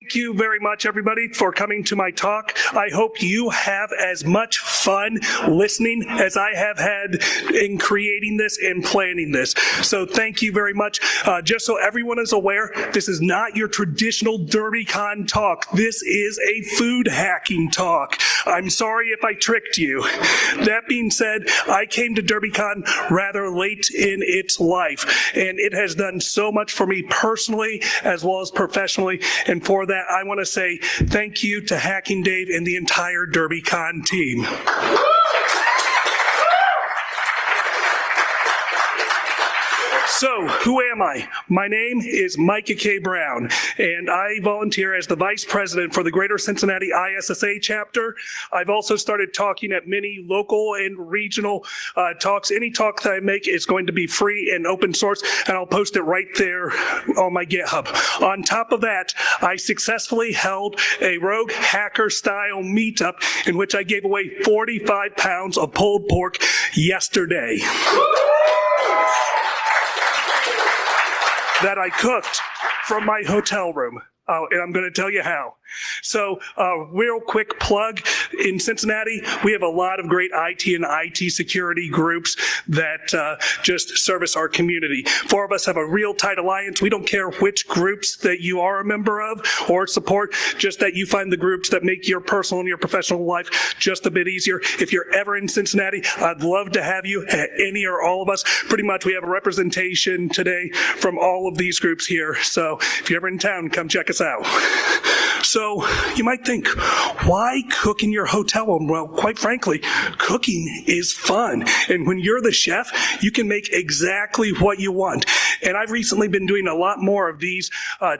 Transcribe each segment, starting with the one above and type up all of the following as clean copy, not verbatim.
Thank you very much, everybody, for coming to my talk. I hope you have as much fun listening as I have had in creating this and planning this. So thank you very much. Just so everyone is aware, this is not your traditional DerbyCon talk. This is a food hacking talk. I'm sorry if I tricked you. That being said, I came to DerbyCon rather late in its life, and it has done so much for me personally as well as professionally. And for that, I want to say thank you to Hacking Dave and the entire DerbyCon team. So, who am I? My name is Micah K Brown, and I volunteer as the Vice President for the Greater Cincinnati ISSA chapter. I've also started talking at many local and regional talks. Any talk that I make is going to be free and open source, and I'll post it right there on my GitHub. On top of that, I successfully held a rogue hacker-style meetup in which I gave away 45 pounds of pulled pork yesterday that I cooked from my hotel room. And I'm going to tell you how. So, real quick plug, in Cincinnati, we have a lot of great IT and IT security groups that just service our community. 4 of us have a real tight alliance. We don't care which groups that you are a member of or support, just that you find the groups that make your personal and your professional life just a bit easier. If you're ever in Cincinnati, I'd love to have you, any or all of us. Pretty much we have a representation today from all of these groups here. So if you're ever in town, come check us out. So you might think, why cook in your hotel room? Well, quite frankly, cooking is fun. And when you're the chef, you can make exactly what you want. And I've recently been doing a lot more of these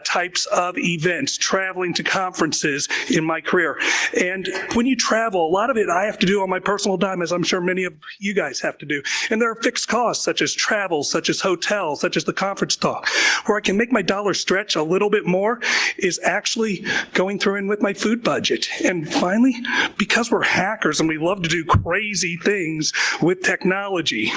types of events, traveling to conferences in my career. And when you travel, a lot of it I have to do on my personal dime, as I'm sure many of you guys have to do. And there are fixed costs, such as travel, such as hotels, such as the conference talk. Where I can make my dollar stretch a little bit more is actually going through and with my food budget. And finally, because we're hackers and we love to do crazy things with technology.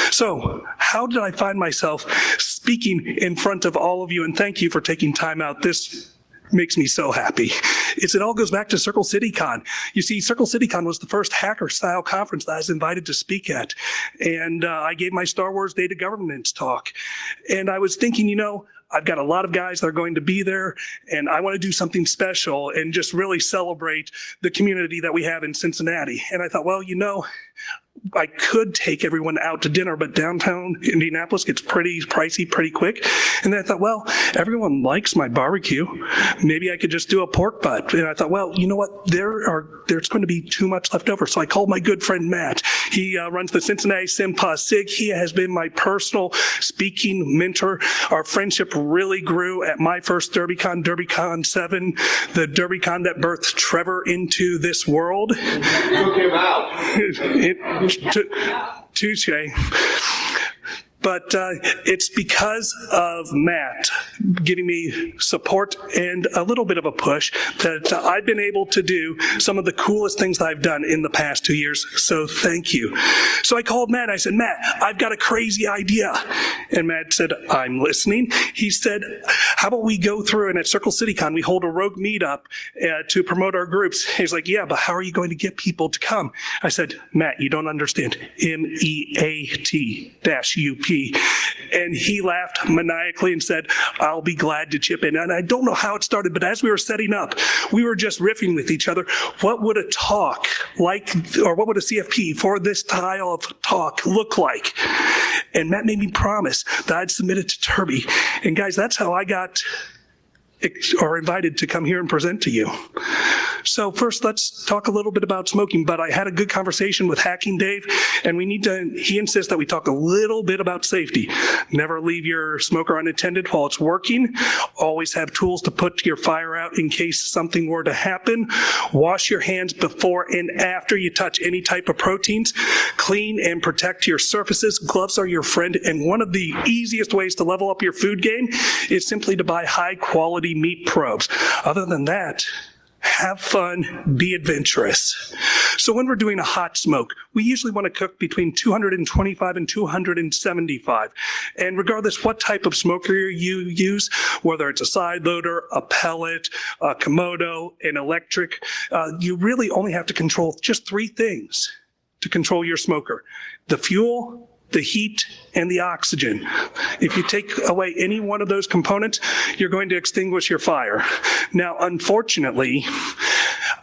So how did I find myself speaking in front of all of you? And thank you for taking time out. This makes me so happy. It all goes back to Circle City Con. You see, Circle City Con was the first hacker-style conference that I was invited to speak at. And I gave my Star Wars data governance talk. And I was thinking, I've got a lot of guys that are going to be there, and I want to do something special and just really celebrate the community that we have in Cincinnati. And I thought, well, I could take everyone out to dinner, but downtown Indianapolis gets pretty pricey pretty quick. And then I thought, well, everyone likes my barbecue. Maybe I could just do a pork butt. And I thought, well, you know what? There's going to be too much left over. So I called my good friend Matt. He runs the Cincinnati Simpa Sig. He has been my personal speaking mentor. Our friendship really grew at my first DerbyCon, DerbyCon 7, the DerbyCon that birthed Trevor into this world. Took him out. Touche. But it's because of Matt giving me support and a little bit of a push that I've been able to do some of the coolest things that I've done in the past 2 years. So thank you. So I called Matt. I said, Matt, I've got a crazy idea. And Matt said, I'm listening. He said, how about we go through and at Circle City Con, we hold a rogue meetup to promote our groups. He's like, yeah, but how are you going to get people to come? I said, Matt, you don't understand. MEAT-UP. And he laughed maniacally and said, I'll be glad to chip in. And I don't know how it started, but as we were setting up, we were just riffing with each other. What would a talk like, or what would a CFP for this style of talk look like? And Matt made me promise that I'd submit it to Derby. And guys, that's how I got invited to come here and present to you. So first, let's talk a little bit about smoking, but I had a good conversation with Hacking Dave, and he insists that we talk a little bit about safety. Never leave your smoker unattended while it's working. Always have tools to put your fire out in case something were to happen. Wash your hands before and after you touch any type of proteins. Clean and protect your surfaces. Gloves are your friend, and one of the easiest ways to level up your food game is simply to buy high quality meat probes. Other than that, have fun, be adventurous. So when we're doing a hot smoke, we usually want to cook between 225 and 275. And regardless what type of smoker you use, whether it's a side loader, a pellet, a Komodo, an electric, you really only have to control just 3 things to control your smoker: the fuel, the heat, and the oxygen. If you take away any one of those components, you're going to extinguish your fire. Now, unfortunately,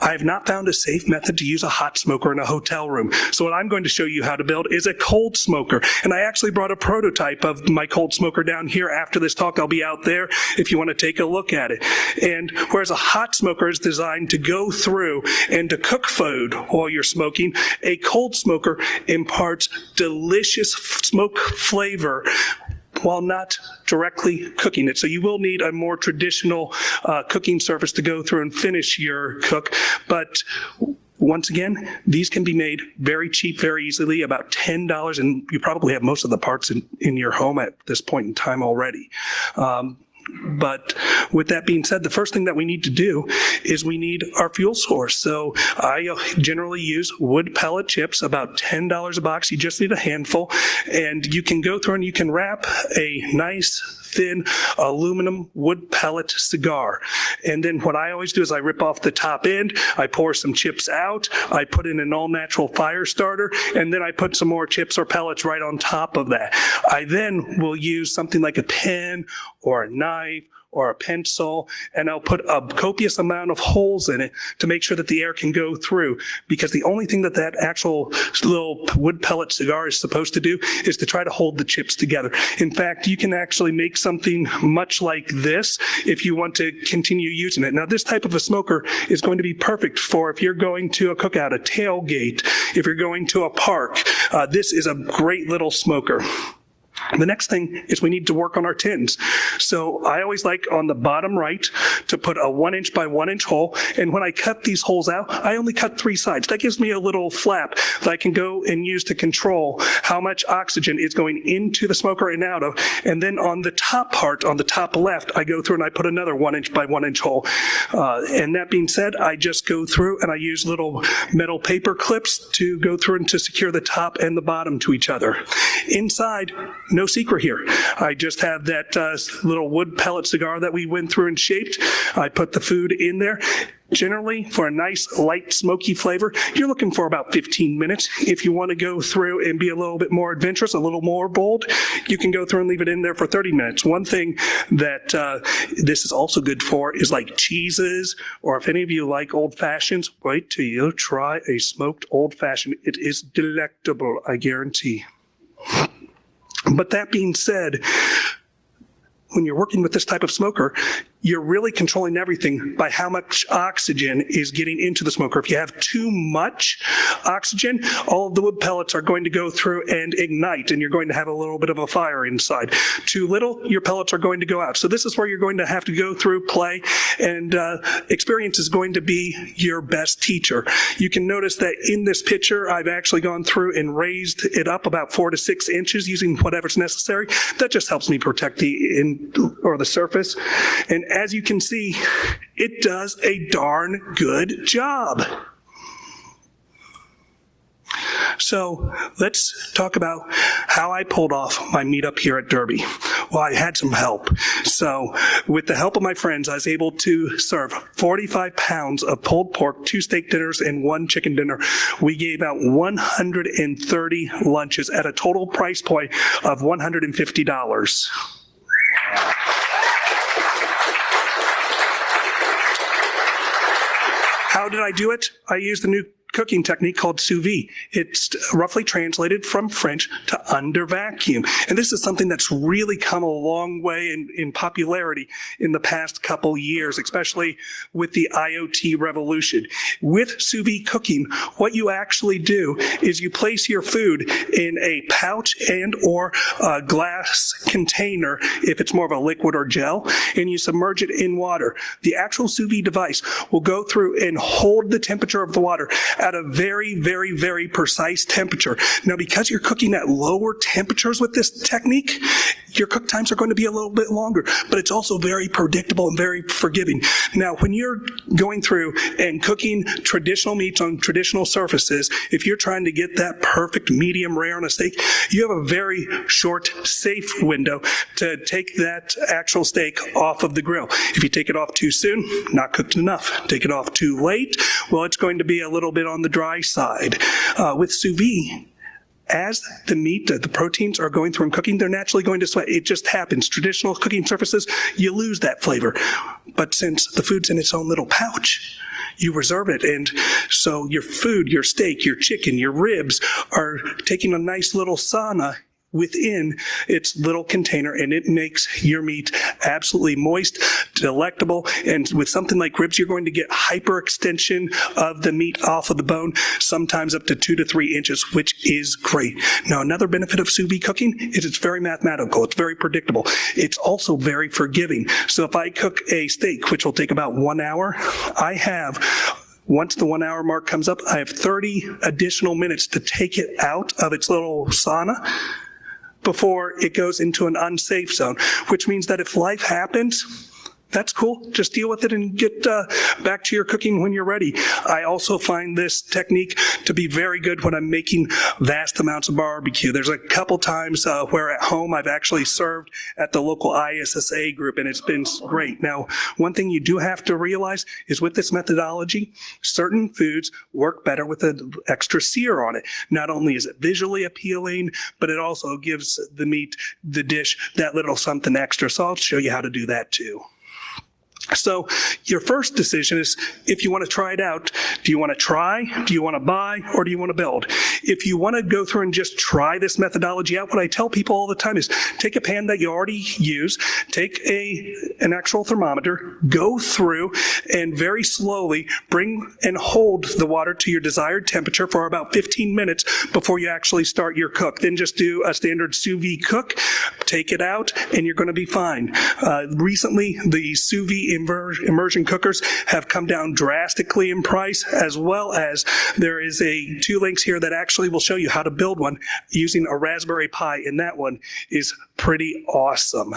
I have not found a safe method to use a hot smoker in a hotel room. So what I'm going to show you how to build is a cold smoker. And I actually brought a prototype of my cold smoker down here after this talk. I'll be out there if you want to take a look at it. And whereas a hot smoker is designed to go through and to cook food while you're smoking, a cold smoker imparts delicious smoke flavor while not directly cooking it. So you will need a more traditional cooking surface to go through and finish your cook. But once again, these can be made very cheap, very easily, about $10, and you probably have most of the parts in your home at this point in time already. But with that being said, the first thing that we need to do is we need our fuel source. So I generally use wood pellet chips, about $10 a box. You just need a handful. And you can go through and you can wrap a nice thin aluminum wood pellet cigar. And then what I always do is I rip off the top end, I pour some chips out, I put in an all-natural fire starter, and then I put some more chips or pellets right on top of that. I then will use something like a pen or a knife or a pencil, and I'll put a copious amount of holes in it to make sure that the air can go through, because the only thing that that actual little wood pellet cigar is supposed to do is to try to hold the chips together. In fact, you can actually make something much like this if you want to continue using it. Now, this type of a smoker is going to be perfect for if you're going to a cookout, a tailgate, if you're going to a park. This is a great little smoker. The next thing is we need to work on our tins. So I always like on the bottom right to put a 1-inch by 1-inch hole. And when I cut these holes out, I only cut 3 sides. That gives me a little flap that I can go and use to control how much oxygen is going into the smoker and out of. And then on the top part, on the top left, I go through and I put another 1-inch by 1-inch hole. And that being said, I just go through and I use little metal paper clips to go through and to secure the top and the bottom to each other. Inside, no secret here. I just have that little wood pellet cigar that we went through and shaped. I put the food in there. Generally, for a nice, light, smoky flavor, you're looking for about 15 minutes. If you want to go through and be a little bit more adventurous, a little more bold, you can go through and leave it in there for 30 minutes. One thing that this is also good for is like cheeses, or if any of you like old fashions, wait till you try a smoked old fashioned. It is delectable, I guarantee. But that being said, when you're working with this type of smoker, you're really controlling everything by how much oxygen is getting into the smoker. If you have too much oxygen, all of the wood pellets are going to go through and ignite, and you're going to have a little bit of a fire inside. Too little, your pellets are going to go out. So this is where you're going to have to go through, play, and experience is going to be your best teacher. You can notice that in this picture, I've actually gone through and raised it up about 4 to 6 inches using whatever's necessary. That just helps me protect the surface. And as you can see, it does a darn good job. So let's talk about how I pulled off my meetup here at Derby. Well, I had some help. So with the help of my friends, I was able to serve 45 pounds of pulled pork, 2 steak dinners, and 1 chicken dinner. We gave out 130 lunches at a total price point of $150. How did I do it? I used a new cooking technique called sous vide. It's roughly translated from French to under vacuum. And this is something that's really come a long way in popularity in the past couple years, especially with the IoT revolution. With sous vide cooking, what you actually do is you place your food in a pouch and or a glass container, if it's more of a liquid or gel, and you submerge it in water. The actual sous vide device will go through and hold the temperature of the water at a very, very, very precise temperature. Now, because you're cooking at lower temperatures with this technique, your cook times are going to be a little bit longer, but it's also very predictable and very forgiving. Now, when you're going through and cooking traditional meats on traditional surfaces, if you're trying to get that perfect medium rare on a steak, you have a very short, safe window to take that actual steak off of the grill. If you take it off too soon, not cooked enough. Take it off too late, well, it's going to be a little bit on the dry side. With sous vide, as the meat, the proteins are going through and cooking, they're naturally going to sweat. It just happens. Traditional cooking surfaces, you lose that flavor. But since the food's in its own little pouch, you reserve it. And so your food, your steak, your chicken, your ribs are taking a nice little sauna within its little container, and it makes your meat absolutely moist, delectable, and with something like ribs, you're going to get hyperextension of the meat off of the bone, sometimes up to 2 to 3 inches, which is great. Now, another benefit of sous vide cooking is it's very mathematical. It's very predictable. It's also very forgiving. So if I cook a steak, which will take about 1 hour, once the 1 hour mark comes up, I have 30 additional minutes to take it out of its little sauna before it goes into an unsafe zone, which means that if life happens, that's cool. Just deal with it and get back to your cooking when you're ready. I also find this technique to be very good when I'm making vast amounts of barbecue. There's a couple times where at home I've actually served at the local ISSA group, and it's been great. Now, one thing you do have to realize is with this methodology, certain foods work better with an extra sear on it. Not only is it visually appealing, but it also gives the meat, the dish, that little something extra. So I'll show you how to do that too. So your first decision is if you want to try it out. Do you want to try, do you want to buy, or do you want to build? If you want to go through and just try this methodology out, what I tell people all the time is take a pan that you already use, take an actual thermometer, go through and very slowly bring and hold the water to your desired temperature for about 15 minutes before you actually start your cook. Then just do a standard sous vide cook, take it out, and you're going to be fine. Recently, the sous vide immersion cookers have come down drastically in price, as well as there is 2 links here that actually will show you how to build one using a Raspberry Pi, and that one is pretty awesome.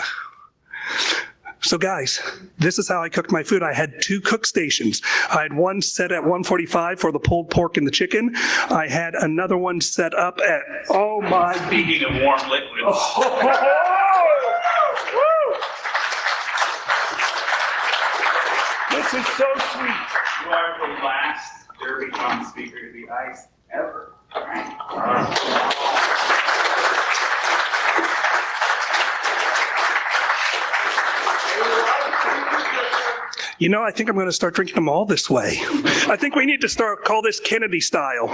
So guys, this is how I cooked my food. I had 2 cook stations. I had one set at 145 for the pulled pork and the chicken. I had another one set up at, Speaking of warm liquids. This is so sweet. You are the last DerbyCon speaker to be iced ever. All right. You know, I think I'm going to start drinking them all this way. I think we need to call this Kennedy style.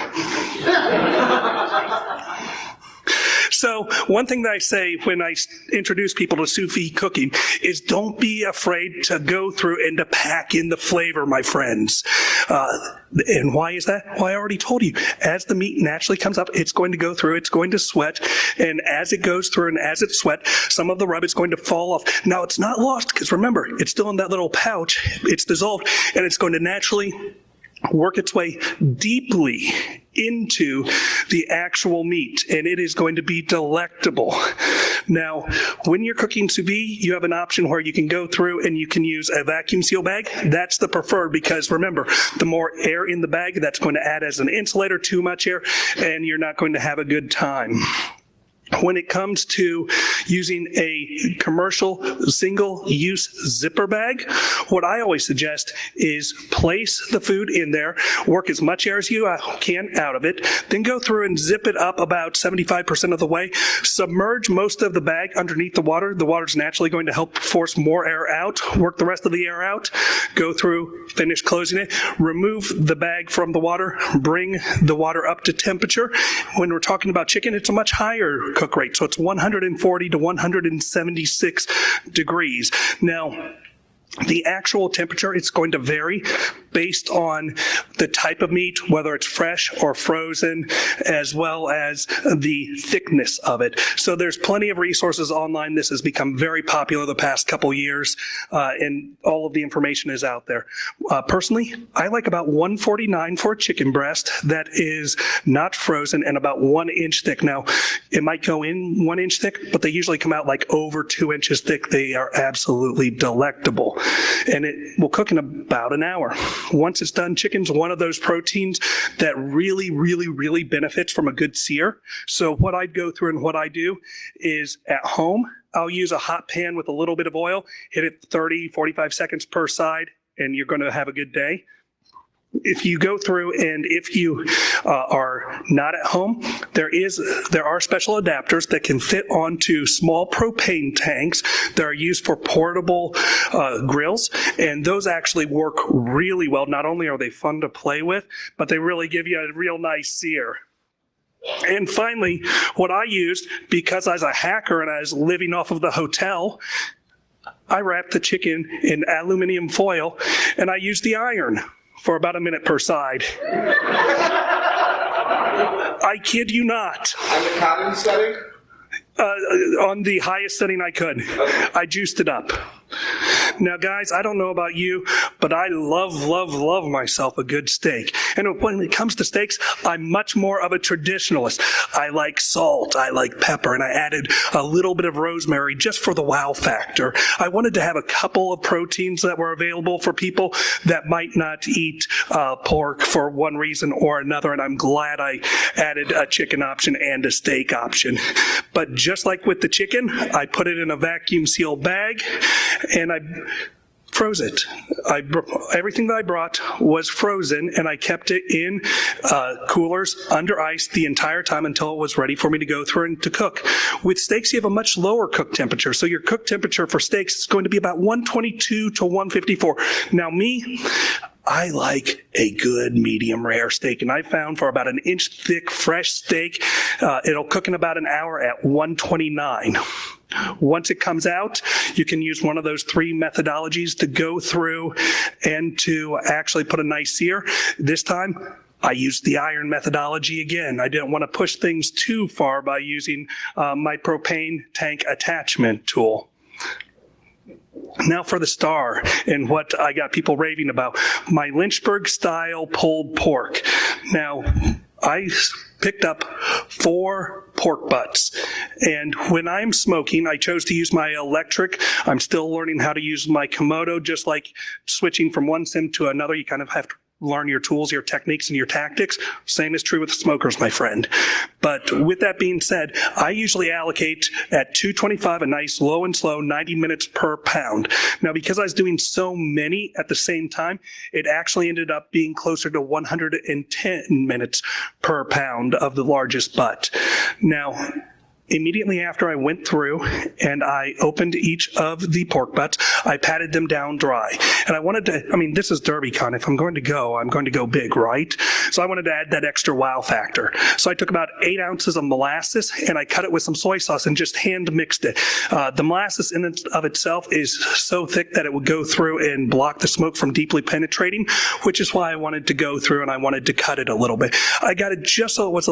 So one thing that I say when I introduce people to sous vide cooking is don't be afraid to go through and to pack in the flavor, my friends. And why is that? Well, I already told you. As the meat naturally comes up, it's going to go through, it's going to sweat. And as it goes through and as it sweats, some of the rub is going to fall off. Now, it's not lost because remember, it's still in that little pouch. It's dissolved and it's going to naturally work its way deeply into the actual meat, and it is going to be delectable. Now, when you're cooking sous vide, you have an option where you can go through and you can use a vacuum seal bag. That's the preferred because remember, the more air in the bag, that's going to add as an insulator, too much air, and you're not going to have a good time. When it comes to using a commercial single-use zipper bag, what I always suggest is place the food in there, work as much air as you can out of it, then go through and zip it up about 75% of the way, submerge most of the bag underneath the water. The water's naturally going to help force more air out, work the rest of the air out, go through, finish closing it, remove the bag from the water, bring the water up to temperature. When we're talking about chicken, it's a much higher cook rate, so it's 140 to 176 degrees. Now, the actual temperature, it's going to vary based on the type of meat, whether it's fresh or frozen, as well as the thickness of it. So there's plenty of resources online. This has become very popular the past couple years, and all of the information is out there. Personally, I like about $149 for a chicken breast that is not frozen and about 1 inch thick. Now, it might go in 1 inch thick, but they usually come out like over 2 inches thick. They are absolutely delectable, and it will cook in about an hour. Once it's done, chicken's one of those proteins that really benefits from a good sear. So what I'd go through and what I do is at home, I'll use a hot pan with a little bit of oil, hit it 30, 45 seconds per side, and you're going to have a good day. If you go through and if you are not at home, there are special adapters that can fit onto small propane tanks that are used for portable grills, and those actually work really well. Not only are they fun to play with, but they really give you a real nice sear. And finally, what I used, because I was a hacker and I was living off of the hotel, I wrapped the chicken in aluminum foil and I used the iron for about a minute per side. I kid you not. And the cotton setting? On the highest setting I could. Okay. I juiced it up. Now, guys, I don't know about you, but I love myself a good steak. And when it comes to steaks, I'm much more of a traditionalist. I like salt, I like pepper, and I added a little bit of rosemary just for the wow factor. I wanted to have a couple of proteins that were available for people that might not eat pork for one reason or another, and I'm glad I added a chicken option and a steak option. But just like with the chicken, I put it in a vacuum sealed bag, and I froze it. Everything that I brought was frozen, and I kept it in coolers under ice the entire time until it was ready for me to go through and to cook. With steaks, you have a much lower cook temperature, so your cook temperature for steaks is going to be about 122 to 154. Now me, I like a good medium rare steak, and I found for about an inch thick fresh steak, it'll cook in about an hour at 129. Once it comes out, you can use one of those 3 methodologies to go through and to actually put a nice sear. This time, I used the iron methodology again. I didn't want to push things too far by using my propane tank attachment tool. Now for the star and what I got people raving about, my Lynchburg style pulled pork. Now, I picked up 4 pork butts, and when I'm smoking, I chose to use my electric. I'm still learning how to use my Komodo, just like switching from one sim to another. You kind of have to learn your tools, your techniques, and your tactics. Same is true with smokers, my friend. But with that being said, I usually allocate at 225 a nice low and slow 90 minutes per pound. Now, because I was doing so many at the same time, it actually ended up being closer to 110 minutes per pound of the largest butt. Now, immediately after I went through and I opened each of the pork butts, I patted them down dry. And I wanted to, this is DerbyCon. If I'm going to go big, right? So I wanted to add that extra wow factor. So I took about 8 ounces of molasses and I cut it with some soy sauce and just hand mixed it. The molasses in and of itself is so thick that it would go through and block the smoke from deeply penetrating, which is why I wanted to go through and I wanted to cut it a little bit. I got it just so it was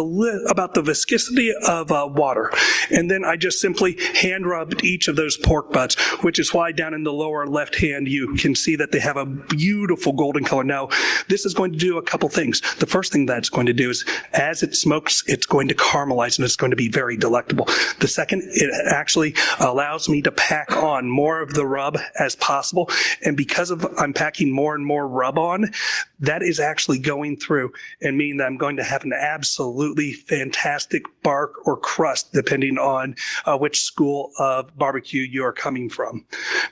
about the viscosity of water. And then I just simply hand rubbed each of those pork butts, which is why down in the lower left hand you can see that they have a beautiful golden color. Now, this is going to do a couple things. The first thing that's going to do is as it smokes, it's going to caramelize and it's going to be very delectable. The second, it actually allows me to pack on more of the rub as possible. And because I'm packing more and more rub on, that is actually going through and meaning that I'm going to have an absolutely fantastic bark or crust, depending on which school of barbecue you are coming from.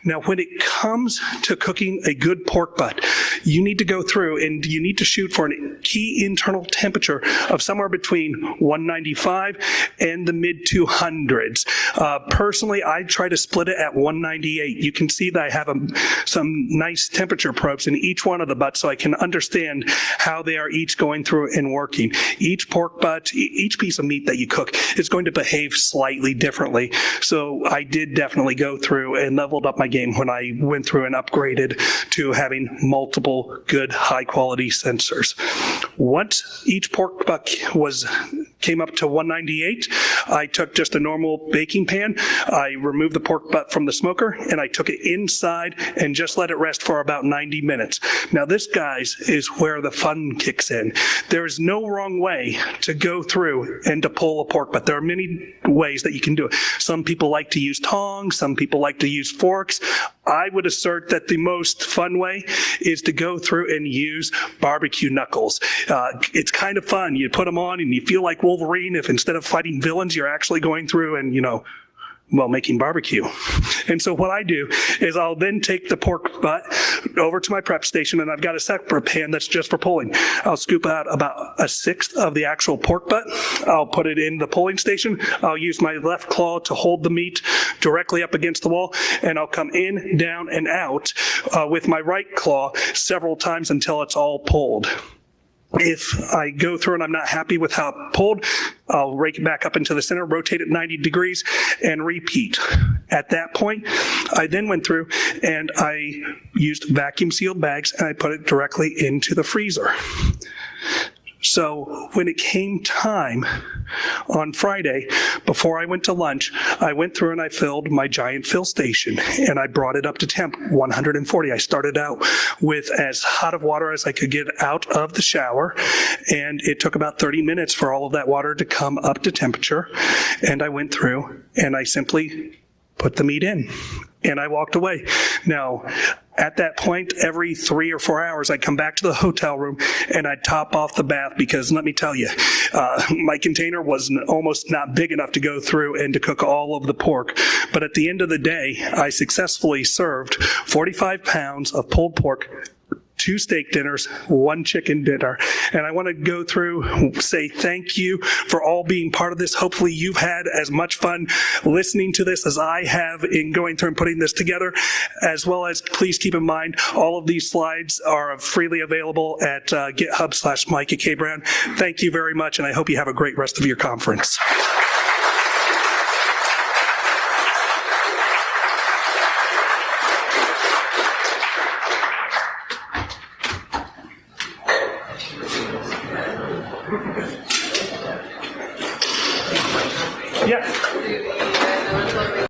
Now, when it comes to cooking a good pork butt, you need to go through and you need to shoot for a key internal temperature of somewhere between 195 and the mid 200s. Personally, I try to split it at 198. You can see that I have some nice temperature probes in each one of the butts so I can understand how they are each going through and working. Each pork butt, each piece of meat that you cook is going to behave slightly differently. So I did definitely go through and leveled up my game when I went through and upgraded to having multiple good high quality sensors. Once each pork butt came up to 198, I took just a normal baking pan. I removed the pork butt from the smoker and I took it inside and just let it rest for about 90 minutes. Now this, guys, is where the fun kicks in. There is no wrong way to go through and to pull a pork butt. There are many ways that you can do it. Some people like to use tongs, some people like to use forks. I would assert that the most fun way is to go through and use barbecue knuckles. It's kind of fun. You put them on and you feel like Wolverine if instead of fighting villains, you're actually going through and, making barbecue. And so what I do is I'll then take the pork butt over to my prep station, and I've got a separate pan that's just for pulling. I'll scoop out about 1/6 of the actual pork butt. I'll put it in the pulling station. I'll use my left claw to hold the meat directly up against the wall, and I'll come in, down, and out with my right claw several times until it's all pulled. If I go through and I'm not happy with how it pulled, I'll rake it back up into the center, rotate it 90 degrees, and repeat. At that point, I then went through and I used vacuum sealed bags and I put it directly into the freezer. So when it came time on Friday, before I went to lunch, I went through and I filled my giant fill station and I brought it up to temp 140. I started out with as hot of water as I could get out of the shower, and it took about 30 minutes for all of that water to come up to temperature. And I went through and I simply put the meat in and I walked away. Now, at that point, every 3 or 4 hours, I'd come back to the hotel room and I'd top off the bath because, let me tell you, my container was almost not big enough to go through and to cook all of the pork. But at the end of the day, I successfully served 45 pounds of pulled pork, 2 steak dinners, 1 chicken dinner. And I want to go through, say thank you for all being part of this. Hopefully you've had as much fun listening to this as I have in going through and putting this together, as well as please keep in mind all of these slides are freely available at GitHub/Micah K Brown. Thank you very much, and I hope you have a great rest of your conference.